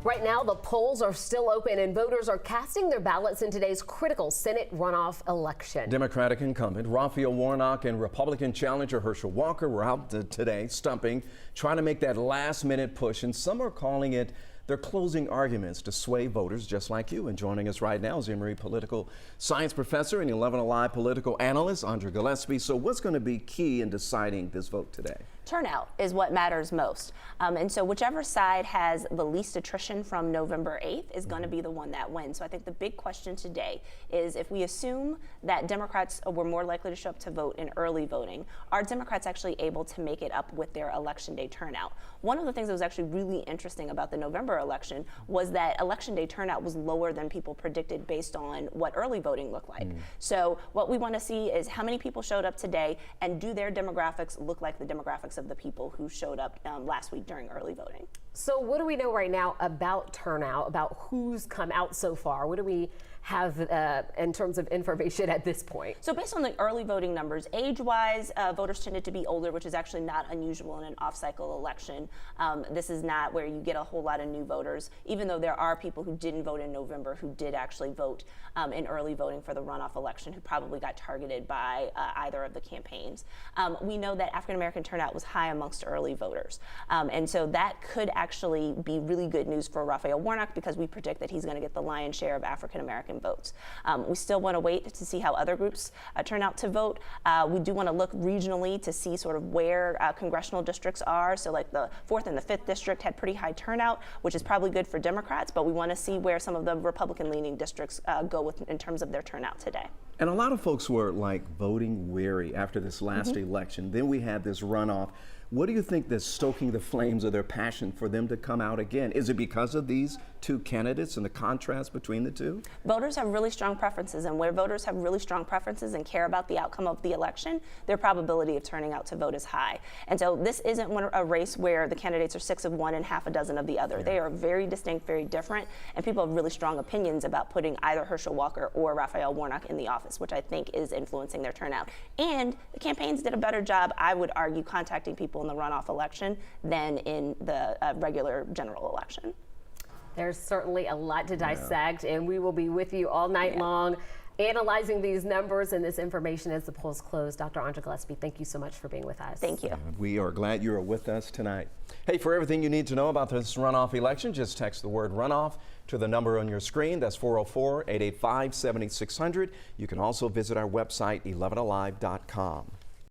Right now, the polls are still open and voters are casting their ballots in today's critical Senate runoff election. Democratic incumbent Raphael Warnock and Republican challenger Herschel Walker were out today stumping, trying to make that last-minute push, and some are calling it their closing arguments to sway voters just like you. And joining us right now is Emory political science professor and 11 Alive political analyst Andrea Gillespie. So what's going to be key in deciding this vote today? Turnout is what matters most. And so whichever side has the least attrition from November 8th is going to be the one that wins. So I think the big question today is, if we assume that Democrats were more likely to show up to vote in early voting, are Democrats actually able to make it up with their election day turnout? One of the things that was actually really interesting about the November election was that election day turnout was lower than people predicted based on what early voting looked like. So what we want to see is how many people showed up today, and do their demographics look like the demographics of the people who showed up last week during early voting. So what do we know right now about turnout, about who's come out so far? What do we have in terms of information at this point? So based on the early voting numbers, age-wise, voters tended to be older, which is actually not unusual in an off-cycle election. This is not where you get a whole lot of new voters, even though there are people who didn't vote in November who did actually vote in early voting for the runoff election, who probably got targeted by either of the campaigns. We know that African-American turnout was high amongst early voters. And so that could actually be really good news for Raphael Warnock, because we predict that he's going to get the lion's share of African-American votes. We still want to wait to see how other groups turn out to vote. We do want to look regionally to see sort of where congressional districts are. So like the 4th and the 5th district had pretty high turnout, which is probably good for Democrats, but we want to see where some of the Republican-leaning districts go with in terms of their turnout today. And a lot of folks were like voting weary after this last election. Then we had this runoff. What do you think that's stoking the flames of their passion for them to come out again? Is it because of these two candidates and the contrast between the two? Voters have really strong preferences, and where voters have really strong preferences and care about the outcome of the election, their probability of turning out to vote is high. And so this isn't a race where the candidates are 6 of one and half a dozen of the other. Yeah. They are very distinct, very different, and people have really strong opinions about putting either Herschel Walker or Raphael Warnock in the office, which I think is influencing their turnout. And the campaigns did a better job, I would argue, contacting people in the runoff election than in the regular general election. There's certainly a lot to dissect, and we will be with you all night long analyzing these numbers and this information as the polls close. Dr. Andrea Gillespie, thank you so much for being with us. Thank you. We are glad you are with us tonight. Hey, for everything you need to know about this runoff election, just text the word runoff to the number on your screen. That's 404-885-7600. You can also visit our website, 11alive.com.